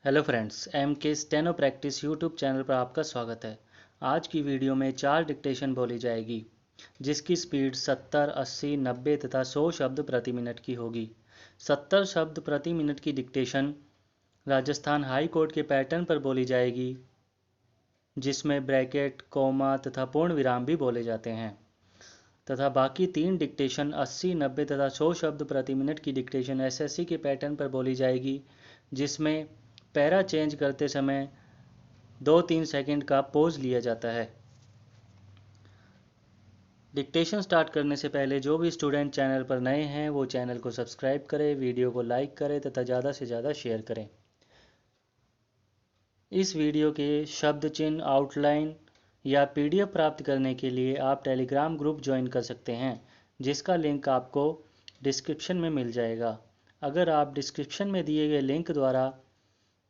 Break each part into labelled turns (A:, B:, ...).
A: Hello friends, M के steno practice YouTube channel पर आपका स्वागत है। आज की वीडियो में 4 डिक्टेशन बोली जाएगी जिसकी स्पीड 70, 80, 90 तथा 100 शब्द प्रति मिनट की होगी। 70 शब्द प्रति मिनट की डिक्टेशन राजस्थान हाई कोर्ट के पैटर्न पर बोली जाएगी जिसमें ब्रैकेट, कोमा तथा पूर्ण विराम भी बोले जाते हैं। तथा बाकी 3 डिक्टेशन 80, 90 तथा 100 शब्द प्रति मिनट की डिक्टेशन एसएससी के पैटर्न पर बोली जाएगी जिसमें पैरा चेंज करते समय 2-3 सेकंड का पॉज लिया जाता है। डिक्टेशन स्टार्ट करने से पहले जो भी स्टूडेंट चैनल पर नए हैं वो चैनल को सब्सक्राइब करें, वीडियो को लाइक करें तथा ज़्यादा से ज़्यादा शेयर करें। इस वीडियो के शब्द चिन्ह, आउटलाइन या पीडीएफ प्राप्त करने के लिए आप टेलीग्राम ग्रुप ज्वाइन कर सकते हैं जिसका लिंक आपको डिस्क्रिप्शन में मिल जाएगा। अगर आप डिस्क्रिप्शन में दिए गए लिंक द्वारा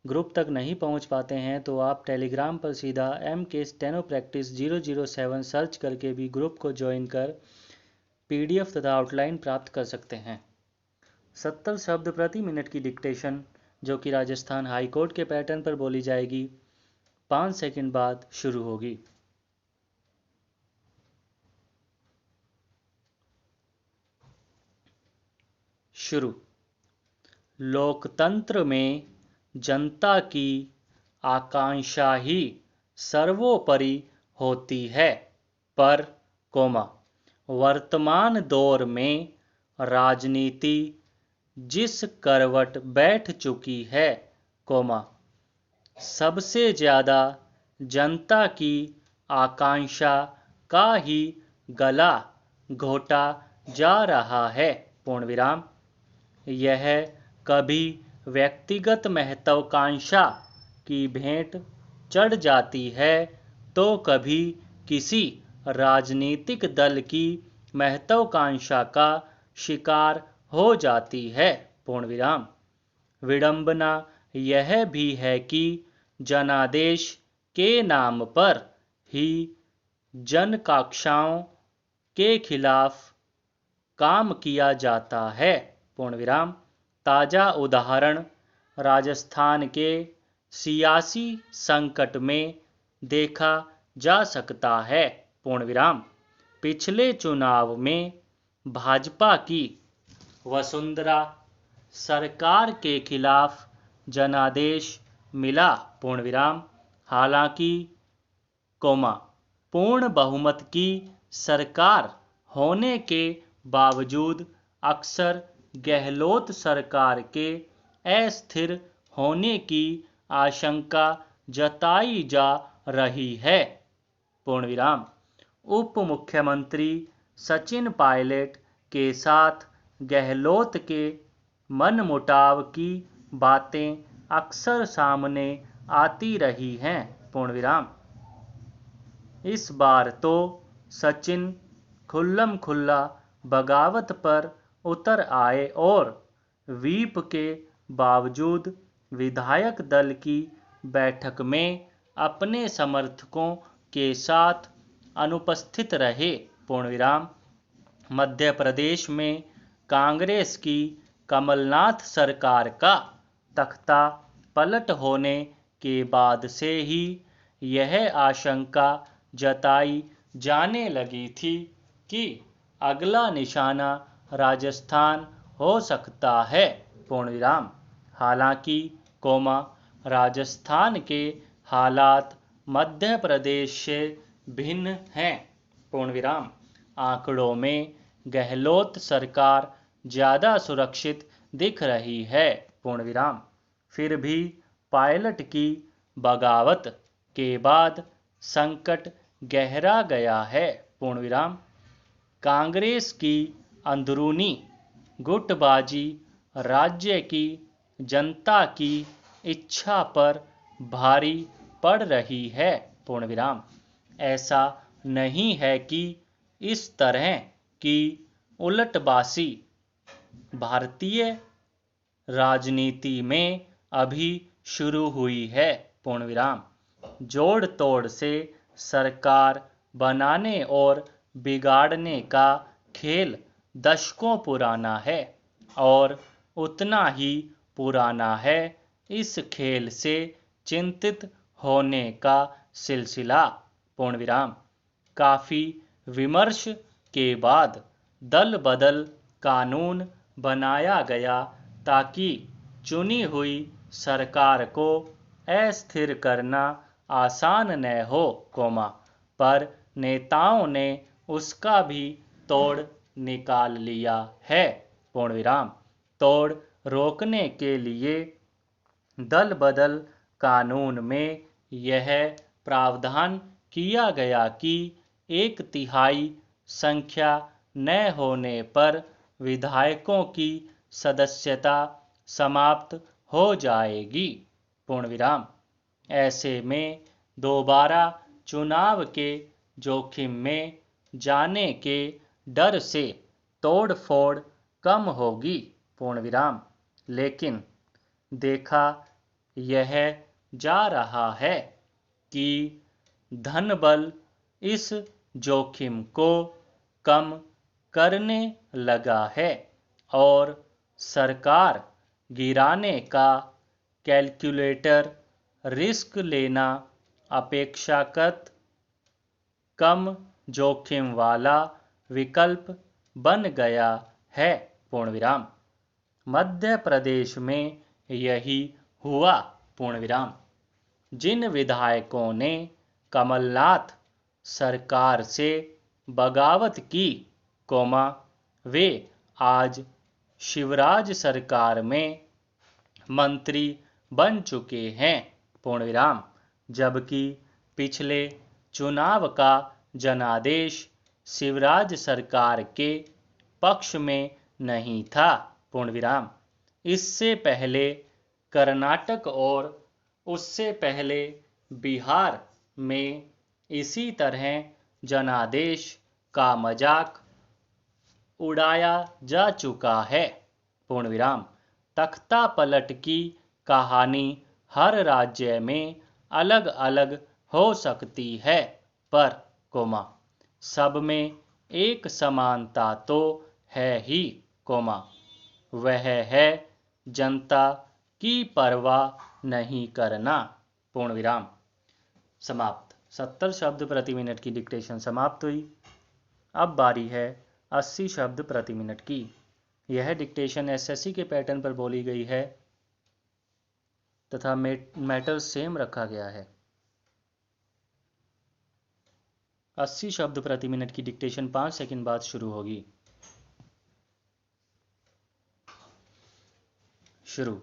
A: ग्रुप तक नहीं पहुंच पाते हैं तो आप टेलीग्राम पर सीधा एम के स्टेनो प्रैक्टिस 007 सर्च करके भी ग्रुप को ज्वाइन कर पीडीएफ तथा आउटलाइन प्राप्त कर सकते हैं। 70 शब्द प्रति मिनट की डिक्टेशन जो कि राजस्थान हाई कोर्ट के पैटर्न पर बोली जाएगी 5 सेकंड बाद शुरू होगी। शुरू। लोकतंत्र में जनता की आकांक्षा ही सर्वोपरि होती है, पर वर्तमान दौर में राजनीति जिस करवट बैठ चुकी है, सबसे ज़्यादा जनता की आकांक्षा का ही गला घोटा जा रहा है, यह कभी व्यक्तिगत महत्वाकांक्षा की भेंट चढ़ जाती है तो कभी किसी राजनीतिक दल की महत्वाकांक्षा का शिकार हो जाती है, विडंबना यह भी है कि जनादेश के नाम पर ही जनकांक्षाओं के खिलाफ काम किया जाता है, ताज़ा उदाहरण राजस्थान के सियासी संकट में देखा जा सकता है, पिछले चुनाव में भाजपा की वसुंधरा सरकार के खिलाफ जनादेश मिला, हालांकि पूर्ण बहुमत की सरकार होने के बावजूद अक्सर गहलोत सरकार के अस्थिर होने की आशंका जताई जा रही है, उप मुख्यमंत्री सचिन पायलट के साथ गहलोत के मनमुटाव की बातें अक्सर सामने आती रही हैं, इस बार तो सचिन खुल्लम खुल्ला बगावत पर उतर आए और व्हीप के बावजूद विधायक दल की बैठक में अपने समर्थकों के साथ अनुपस्थित रहे, मध्य प्रदेश में कांग्रेस की कमलनाथ सरकार का तख्ता पलट होने के बाद से ही यह आशंका जताई जाने लगी थी कि अगला निशाना राजस्थान हो सकता है, हालांकि राजस्थान के हालात मध्य प्रदेश से भिन्न हैं, आंकड़ों में गहलोत सरकार ज़्यादा सुरक्षित दिख रही है, फिर भी पायलट की बगावत के बाद संकट गहरा गया है, कांग्रेस की अंदरूनी गुटबाजी राज्य की जनता की इच्छा पर भारी पड़ रही है, ऐसा नहीं है कि इस तरह की उलटबासी भारतीय राजनीति में अभी शुरू हुई है, जोड़ तोड़ से सरकार बनाने और बिगाड़ने का खेल दशकों पुराना है और उतना ही पुराना है इस खेल से चिंतित होने का सिलसिला पूर्ण विराम। काफी विमर्श के बाद दल बदल कानून बनाया गया ताकि चुनी हुई सरकार को अस्थिर करना आसान न हो, पर नेताओं ने उसका भी तोड़ निकाल लिया है, पूर्ण विराम। तोड़ रोकने के लिए दल बदल कानून में यह प्रावधान किया गया कि 1/3 संख्या न होने पर विधायकों की सदस्यता समाप्त हो जाएगी, पूर्ण विराम। ऐसे में दोबारा चुनाव के जोखिम में जाने के डर से तोड़-फोड़ कम होगी, पूर्ण विराम। लेकिन देखा यह जा रहा है कि धनबल इस जोखिम को कम करने लगा है और सरकार गिराने का कैलकुलेटर रिस्क लेना अपेक्षाकृत कम जोखिम वाला विकल्प बन गया है, पूर्ण विराम। मध्य प्रदेश में यही हुआ, पूर्ण विराम। जिन विधायकों ने कमलनाथ सरकार से बगावत की, वे आज शिवराज सरकार में मंत्री बन चुके हैं, पूर्ण विराम। जबकि पिछले चुनाव का जनादेश शिवराज सरकार के पक्ष में नहीं था, पूर्ण विराम। इससे पहले कर्नाटक और उससे पहले बिहार में इसी तरह जनादेश का मजाक उड़ाया जा चुका है, पूर्ण विराम। तख्ता पलट की कहानी हर राज्य में अलग अलग हो सकती है, पर सब में एक समानता तो है ही, वह है जनता की परवाह नहीं करना, पूर्ण विराम। समाप्त। 70 शब्द प्रति मिनट की डिक्टेशन समाप्त हुई। अब बारी है 80 शब्द प्रति मिनट की। यह डिक्टेशन एसएससी के पैटर्न पर बोली गई है तथा मैटर सेम रखा गया है। 80 शब्द प्रति मिनट की डिक्टेशन 5 सेकंड बाद शुरू होगी। शुरू।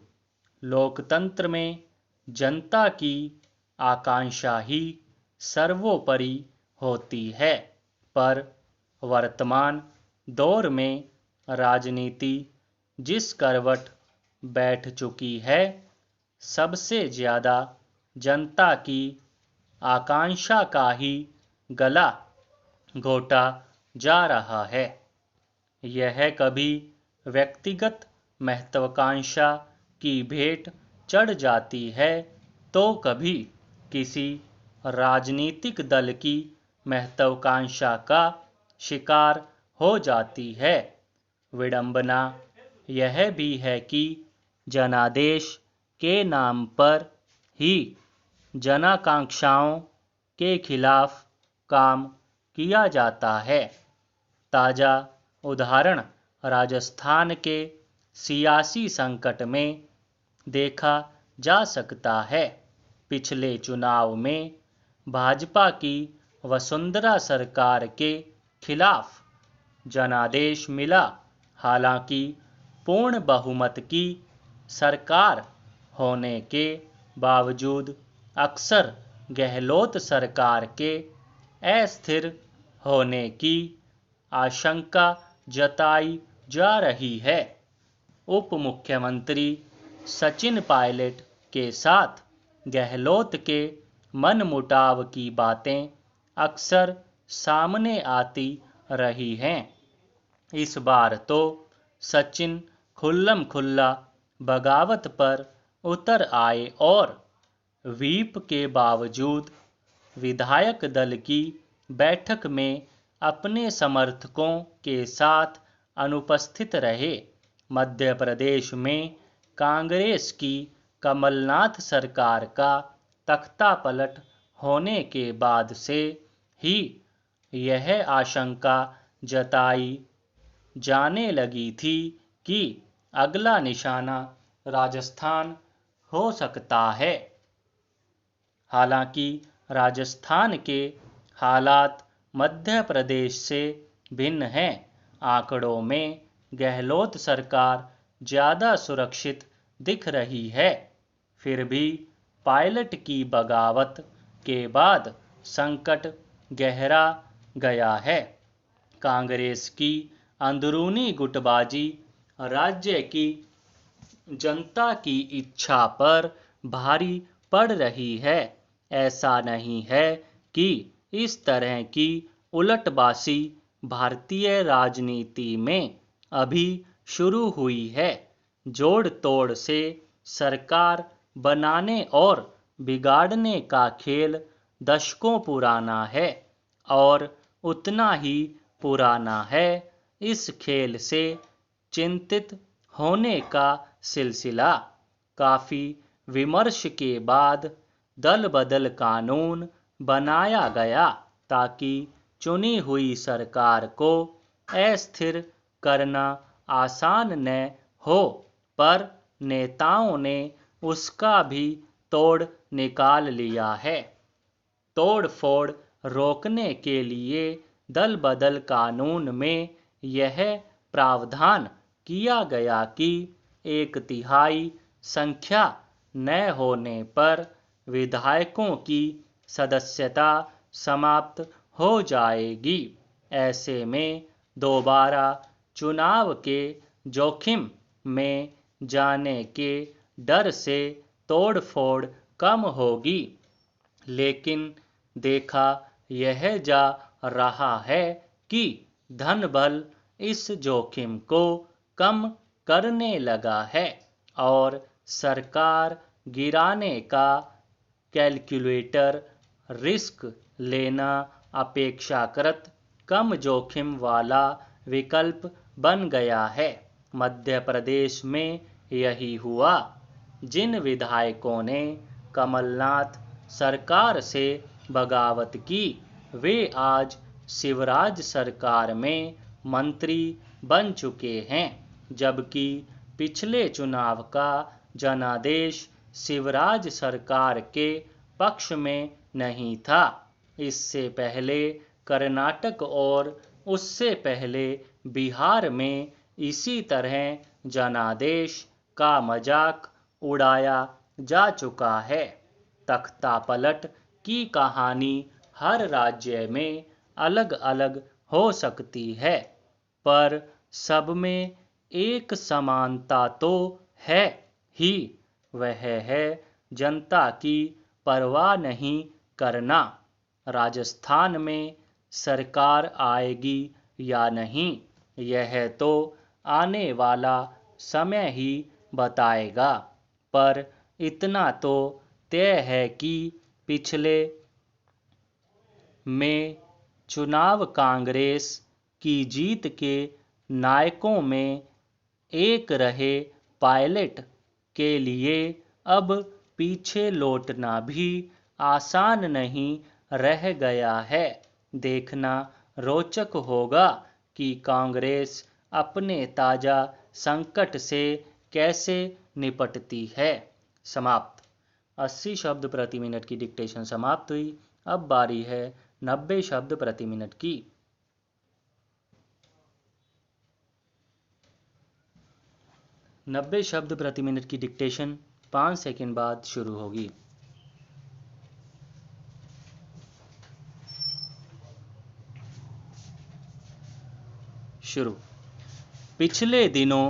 A: लोकतंत्र में जनता की आकांक्षा ही सर्वोपरि होती है, पर वर्तमान दौर में राजनीति जिस करवट बैठ चुकी है, सबसे ज्यादा जनता की आकांक्षा का ही गला घोटा जा रहा है। यह कभी व्यक्तिगत महत्वाकांक्षा की भेंट चढ़ जाती है, तो कभी किसी राजनीतिक दल की महत्वाकांक्षा का शिकार हो जाती है। विडंबना यह भी है कि जनादेश के नाम पर ही जनाकांक्षाओं के खिलाफ काम किया जाता है। ताजा उदाहरण राजस्थान के सियासी संकट में देखा जा सकता है। पिछले चुनाव में भाजपा की वसुंधरा सरकार के खिलाफ जनादेश मिला। हालांकि पूर्ण बहुमत की सरकार होने के बावजूद अक्सर गहलोत सरकार के अस्थिर होने की आशंका जताई जा रही है। उप मुख्यमंत्री सचिन पायलट के साथ गहलोत के मनमुटाव की बातें अक्सर सामने आती रही हैं। इस बार तो सचिन खुल्लम खुल्ला बगावत पर उतर आए और व्हीप के बावजूद विधायक दल की बैठक में अपने समर्थकों के साथ अनुपस्थित रहे। मध्य प्रदेश में कांग्रेस की कमलनाथ सरकार का तख्तापलट होने के बाद से ही यह आशंका जताई जाने लगी थी कि अगला निशाना राजस्थान हो सकता है। हालांकि राजस्थान के हालात मध्य प्रदेश से भिन्न हैं। आंकड़ों में गहलोत सरकार ज़्यादा सुरक्षित दिख रही है। फिर भी पायलट की बगावत के बाद संकट गहरा गया है। कांग्रेस की अंदरूनी गुटबाजी राज्य की जनता की इच्छा पर भारी पड़ रही है। ऐसा नहीं है कि इस तरह की उलटबाजी भारतीय राजनीति में अभी शुरू हुई है। जोड़ तोड़ से सरकार बनाने और बिगाड़ने का खेल दशकों पुराना है और उतना ही पुराना है इस खेल से चिंतित होने का सिलसिला। काफी विमर्श के बाद दल बदल कानून बनाया गया ताकि चुनी हुई सरकार को अस्थिर करना आसान न हो, पर नेताओं ने उसका भी तोड़ निकाल लिया है। तोड़ फोड़ रोकने के लिए दल बदल कानून में यह प्रावधान किया गया कि 1/3 संख्या न होने पर विधायकों की सदस्यता समाप्त हो जाएगी। ऐसे में दोबारा चुनाव के जोखिम में जाने के डर से तोड़फोड़ कम होगी। लेकिन देखा यह जा रहा है कि धन बल इस जोखिम को कम करने लगा है और सरकार गिराने का कैलकुलेटर रिस्क लेना अपेक्षाकृत कम जोखिम वाला विकल्प बन गया है। मध्य प्रदेश में यही हुआ। जिन विधायकों ने कमलनाथ सरकार से बगावत की वे आज शिवराज सरकार में मंत्री बन चुके हैं, जबकि पिछले चुनाव का जनादेश शिवराज सरकार के पक्ष में नहीं था। इससे पहले कर्नाटक और उससे पहले बिहार में इसी तरह जनादेश का मजाक उड़ाया जा चुका है। तख्तापलट की कहानी हर राज्य में अलग अलग हो सकती है, पर सब में एक समानता तो है ही, वह है जनता की परवाह नहीं करना। राजस्थान में सरकार आएगी या नहीं, यह तो आने वाला समय ही बताएगा, पर इतना तो तय है कि पिछले में चुनाव कांग्रेस की जीत के नायकों में एक रहे पायलट के लिए अब पीछे लौटना भी आसान नहीं रह गया है। देखना रोचक होगा कि कांग्रेस अपने ताजा संकट से कैसे निपटती है। समाप्त। 80 शब्द प्रति मिनट की डिक्टेशन समाप्त हुई। अब बारी है 90 शब्द प्रति मिनट की। नब्बे शब्द प्रति मिनट की डिक्टेशन 5 सेकंड बाद शुरू होगी। शुरू। पिछले दिनों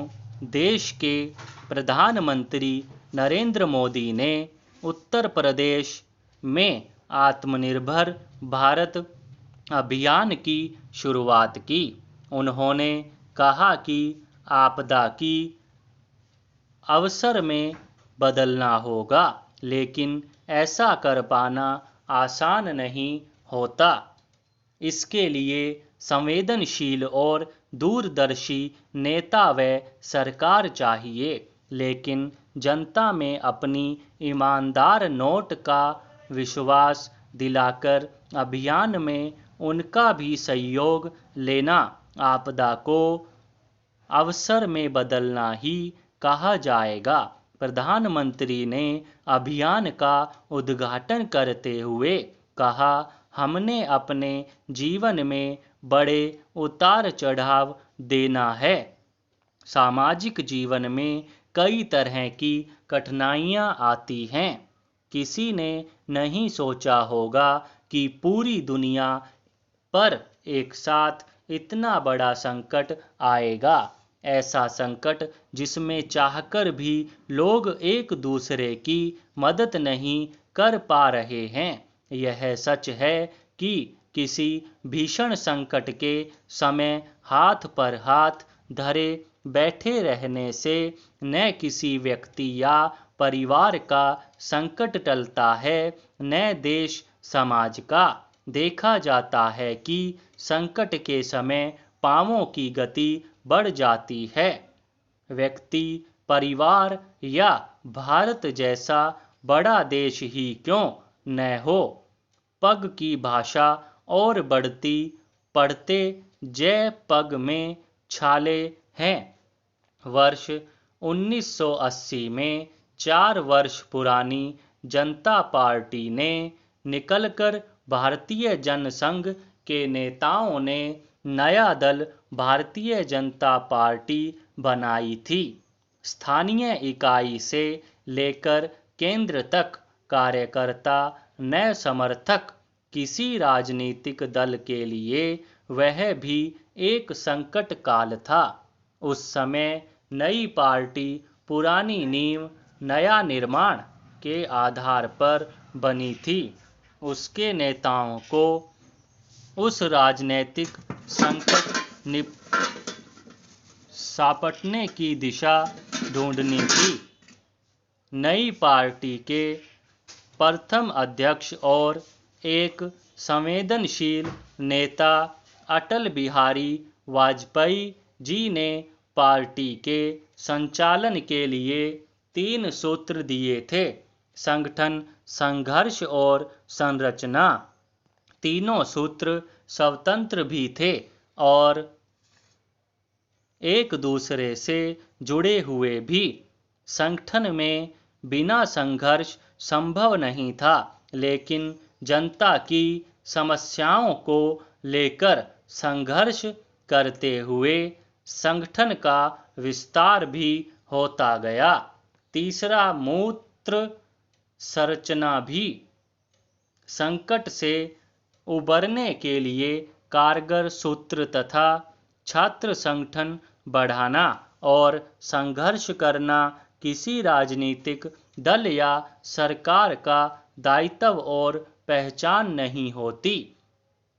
A: देश के प्रधानमंत्री नरेंद्र मोदी ने उत्तर प्रदेश में आत्मनिर्भर भारत अभियान की शुरुआत की। उन्होंने कहा कि आपदा की अवसर में बदलना होगा, लेकिन ऐसा कर पाना आसान नहीं होता। इसके लिए संवेदनशील और दूरदर्शी नेता व सरकार चाहिए। लेकिन जनता में अपनी ईमानदार नोट का विश्वास दिलाकर अभियान में उनका भी सहयोग लेना आपदा को अवसर में बदलना ही कहा जाएगा। प्रधानमंत्री ने अभियान का उद्घाटन करते हुए कहा, हमने अपने जीवन में बड़े उतार चढ़ाव देना है। सामाजिक जीवन में कई तरह की कठिनाइयां आती हैं। किसी ने नहीं सोचा होगा कि पूरी दुनिया पर एक साथ इतना बड़ा संकट आएगा। ऐसा संकट जिसमें चाहकर भी लोग एक दूसरे की मदद नहीं कर पा रहे हैं। यह सच है कि किसी भीषण संकट के समय हाथ पर हाथ धरे बैठे रहने से न किसी व्यक्ति या परिवार का संकट टलता है, न देश समाज का। देखा जाता है कि संकट के समय पांवों की गति बढ़ जाती है। व्यक्ति, परिवार या भारत जैसा बड़ा देश ही क्यों न हो, पग की भाषा और बढ़ती पढ़ते जय पग में छाले हैं। वर्ष 1980 में 4 वर्ष पुरानी जनता पार्टी ने निकलकर भारतीय जनसंघ के नेताओं ने नया दल भारतीय जनता पार्टी बनाई थी। स्थानीय इकाई से लेकर केंद्र तक कार्यकर्ता न समर्थक किसी राजनीतिक दल के लिए वह भी एक संकट काल था। उस समय नई पार्टी पुरानी नींव, नया निर्माण के आधार पर बनी थी। उसके नेताओं को उस राजनीतिक संकट सापटने की दिशा ढूंढनी थी। नई पार्टी के प्रथम अध्यक्ष और एक संवेदनशील नेता अटल बिहारी वाजपेयी जी ने पार्टी के संचालन के लिए 3 सूत्र दिए थे: संगठन, संघर्ष और संरचना। तीनों सूत्र स्वतंत्र भी थे और एक दूसरे से जुड़े हुए भी। संगठन में बिना संघर्ष संभव नहीं था, लेकिन जनता की समस्याओं को लेकर संघर्ष करते हुए संगठन का विस्तार भी होता गया। तीसरा मूत्र संरचना भी। संकट से उबरने के लिए कारगर सूत्र तथा छात्र संगठन बढ़ाना और संघर्ष करना किसी राजनीतिक दल या सरकार का दायित्व और पहचान नहीं होती।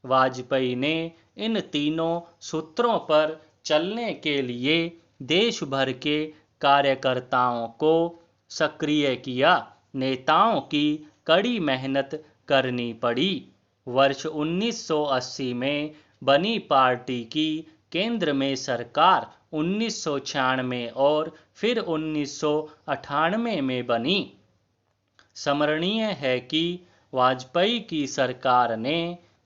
A: वाजपेयी ने इन तीनों सूत्रों पर चलने के लिए देश भर के कार्यकर्ताओं को सक्रिय किया। नेताओं की कड़ी मेहनत करनी पड़ी। वर्ष 1980 में बनी पार्टी की केंद्र में सरकार 1996 और फिर 1998 में बनी। स्मरणीय है कि वाजपेयी की सरकार ने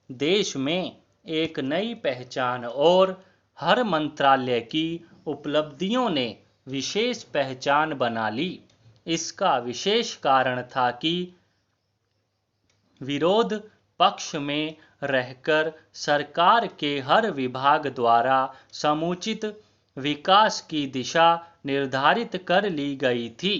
A: देश में एक नई पहचान और हर मंत्रालय की उपलब्धियों ने विशेष पहचान बना ली। इसका विशेष कारण था कि विरोध पक्ष में रहकर सरकार के हर विभाग द्वारा समुचित विकास की दिशा निर्धारित कर ली गई थी।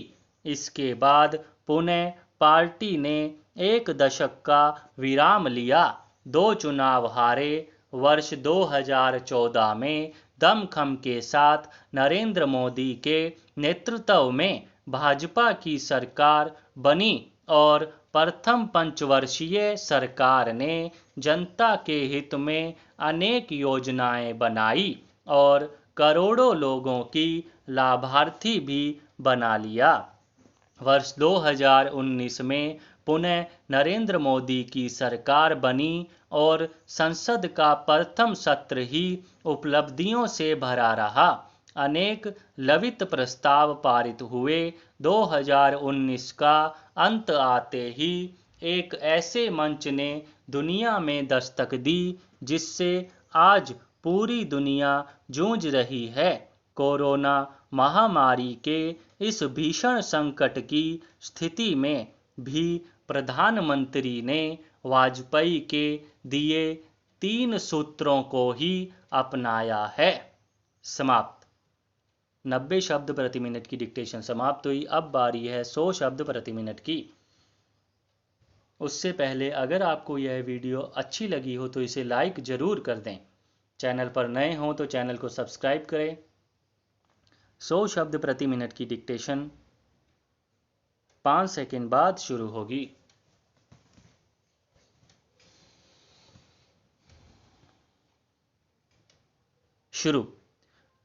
A: इसके बाद पुनः पार्टी ने 1 दशक का विराम लिया, 2 चुनाव हारे। वर्ष 2014 में दमखम के साथ नरेंद्र मोदी के नेतृत्व में भाजपा की सरकार बनी और प्रथम पंचवर्षीय सरकार ने जनता के हित में अनेक योजनाएं बनाई और करोड़ों लोगों की लाभार्थी भी बना लिया। वर्ष 2019 में पुनः नरेंद्र मोदी की सरकार बनी और संसद का प्रथम सत्र ही उपलब्धियों से भरा रहा। अनेक ललित प्रस्ताव पारित हुए। 2019 का अंत आते ही एक ऐसे मंच ने दुनिया में दस्तक दी जिससे आज पूरी दुनिया जूझ रही है। कोरोना महामारी के इस भीषण संकट की स्थिति में भी प्रधानमंत्री ने वाजपेयी के दिए 3 सूत्रों को ही अपनाया है। समाप्त। 90 शब्द प्रति मिनट की डिक्टेशन समाप्त हुई। अब बारी है 100 शब्द प्रति मिनट की। उससे पहले अगर आपको यह वीडियो अच्छी लगी हो तो इसे लाइक जरूर कर दें। चैनल पर नए हों तो चैनल को सब्सक्राइब करें। 100 शब्द प्रति मिनट की डिक्टेशन 5 सेकंड बाद शुरू होगी। शुरू।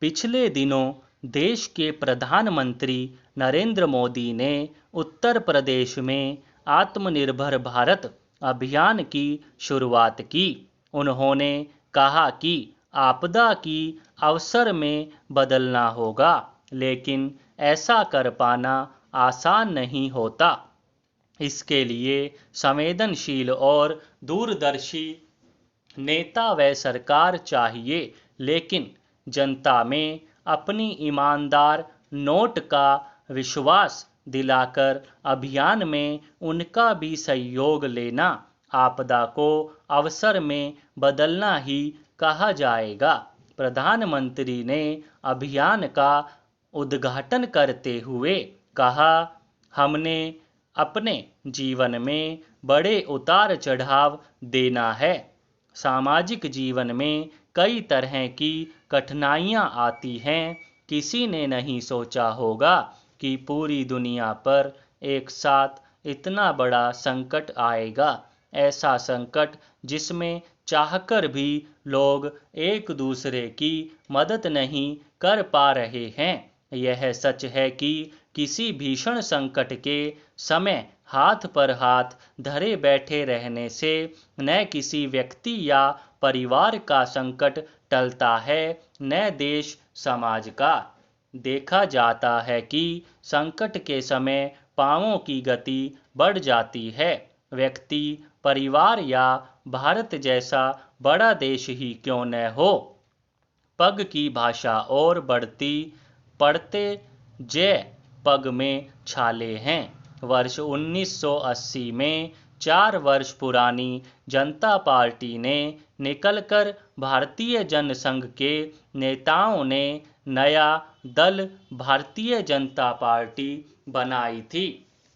A: पिछले दिनों देश के प्रधानमंत्री नरेंद्र मोदी ने उत्तर प्रदेश में आत्मनिर्भर भारत अभियान की शुरुआत की। उन्होंने कहा कि आपदा की अवसर में बदलना होगा, लेकिन ऐसा कर पाना आसान नहीं होता। इसके लिए संवेदनशील और दूरदर्शी नेता व सरकार चाहिए, लेकिन जनता में अपनी ईमानदार नोट का विश्वास दिलाकर अभियान में उनका भी सहयोग लेना। आपदा को अवसर में बदलना ही कहा जाएगा। प्रधानमंत्री ने अभियान का उद्घाटन करते हुए कहा, हमने अपने जीवन में बड़े उतार चढ़ाव देना है। सामाजिक जीवन में कई तरह की कठिनाइयां आती हैं। किसी ने नहीं सोचा होगा कि पूरी दुनिया पर एक साथ इतना बड़ा संकट आएगा। ऐसा संकट जिसमें चाहकर भी लोग एक दूसरे की मदद नहीं कर पा रहे हैं। यह सच है कि किसी भीषण संकट के समय हाथ पर हाथ धरे बैठे रहने से न किसी व्यक्ति या परिवार का संकट टलता है, न देश समाज का। देखा जाता है कि संकट के समय पांवों की गति बढ़ जाती है। व्यक्ति, परिवार या भारत जैसा बड़ा देश ही क्यों न हो, पग की भाषा और बढ़ती पढ़ते जय पग में छाले हैं। वर्ष 1980 में 4 वर्ष पुरानी जनता पार्टी ने निकलकर भारतीय जनसंघ के नेताओं ने नया दल भारतीय जनता पार्टी बनाई थी।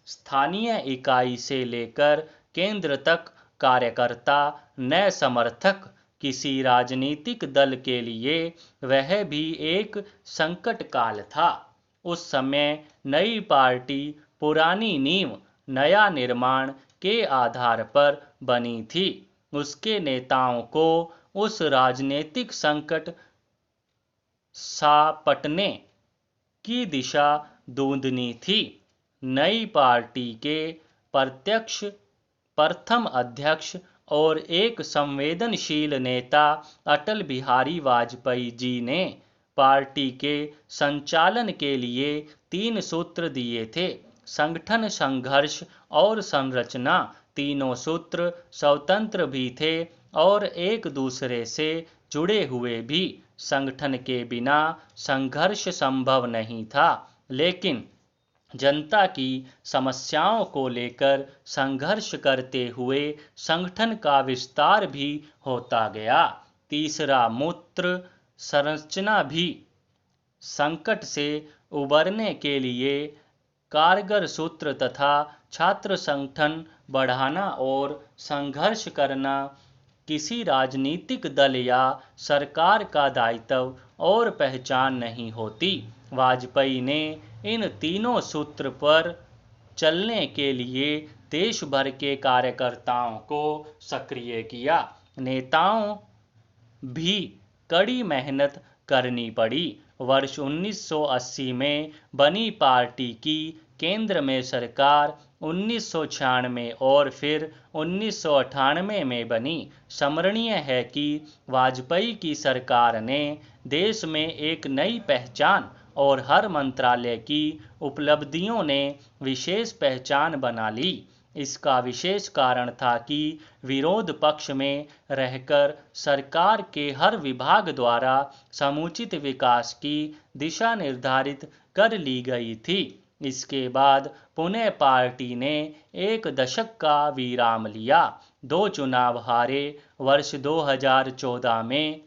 A: स्थानीय इकाई से लेकर केंद्र तक कार्यकर्ता न समर्थक किसी राजनीतिक दल के लिए वह भी एक संकट काल था। उस समय नई पार्टी पुरानी नींव नया निर्माण के आधार पर बनी थी। उसके नेताओं को उस राजनीतिक संकट सापटने की दिशा ढूंढनी थी। नई पार्टी के प्रथम अध्यक्ष और एक संवेदनशील नेता अटल बिहारी वाजपेयी जी ने पार्टी के संचालन के लिए 3 सूत्र दिए थे। संगठन, संघर्ष और संरचना। तीनों सूत्र स्वतंत्र भी थे और एक दूसरे से जुड़े हुए भी। संगठन के बिना संघर्ष संभव नहीं था, लेकिन जनता की समस्याओं को लेकर संघर्ष करते हुए संगठन का विस्तार भी होता गया। तीसरा मूत्र संरचना भी। संकट से उबरने के लिए कारगर सूत्र तथा छात्र संगठन बढ़ाना और संघर्ष करना किसी राजनीतिक दल या सरकार का दायित्व और पहचान नहीं होती। वाजपेयी ने इन तीनों सूत्र पर चलने के लिए देश भर के कार्यकर्ताओं को सक्रिय किया। नेताओं भी कड़ी मेहनत करनी पड़ी। वर्ष 1980 में बनी पार्टी की केंद्र में सरकार 1996 और फिर 1998 में बनी। स्मरणीय है कि वाजपेयी की सरकार ने देश में एक नई पहचान और हर मंत्रालय की उपलब्धियों ने विशेष पहचान बना ली। इसका विशेष कारण था कि विरोध पक्ष में रहकर सरकार के हर विभाग द्वारा समुचित विकास की दिशा निर्धारित कर ली गई थी। इसके बाद पुनः पार्टी ने एक दशक का विराम लिया, 2 चुनाव हारे। वर्ष 2014 में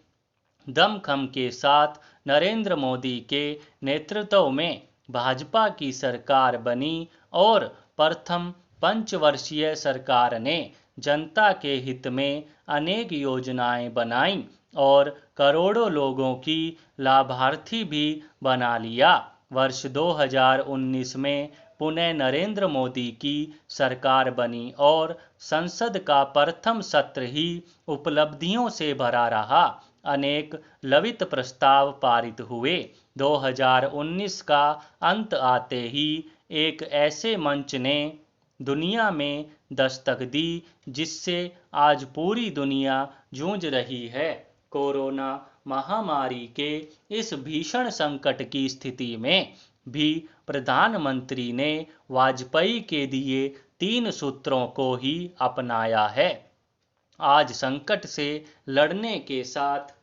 A: दमखम के साथ नरेंद्र मोदी के नेतृत्व में भाजपा की सरकार बनी और प्रथम पंचवर्षीय सरकार ने जनता के हित में अनेक योजनाएं बनाईं और करोड़ों लोगों की लाभार्थी भी बना लिया। वर्ष 2019 में पुनः नरेंद्र मोदी की सरकार बनी और संसद का प्रथम सत्र ही उपलब्धियों से भरा रहा। अनेक ललित प्रस्ताव पारित हुए। 2019 का अंत आते ही एक ऐसे मंच ने दुनिया में दस्तक दी जिससे आज पूरी दुनिया जूझ रही है। कोरोना महामारी के इस भीषण संकट की स्थिति में भी प्रधानमंत्री ने वाजपेयी के दिए 3 सूत्रों को ही अपनाया है। आज संकट से लड़ने के साथ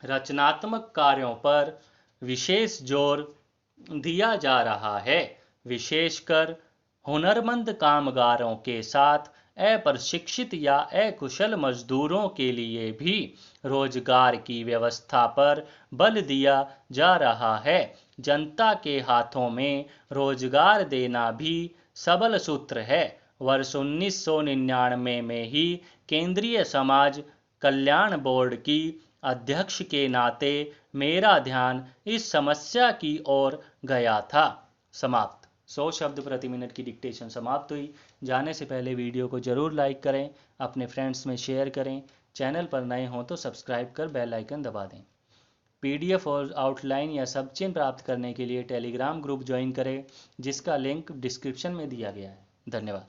A: रचनात्मक कार्यों पर विशेष जोर दिया जा रहा है। विशेषकर हुनरमंद कामगारों के साथ अप्रशिक्षित या अकुशल मजदूरों के लिए भी रोजगार की व्यवस्था पर बल दिया जा रहा है। जनता के हाथों में रोजगार देना भी सबल सूत्र है। वर्ष 1999 में ही केंद्रीय समाज कल्याण बोर्ड की अध्यक्ष के नाते मेरा ध्यान इस समस्या की ओर गया था। समाप्त। 100 शब्द प्रति मिनट की डिक्टेशन समाप्त हुई। जाने से पहले वीडियो को जरूर लाइक करें, अपने फ्रेंड्स में शेयर करें। चैनल पर नए हों तो सब्सक्राइब कर बेल आइकन दबा दें। PDF और आउटलाइन या सब चिन्ह प्राप्त करने के लिए टेलीग्राम ग्रुप ज्वाइन करें, जिसका लिंक डिस्क्रिप्शन में दिया गया है। धन्यवाद।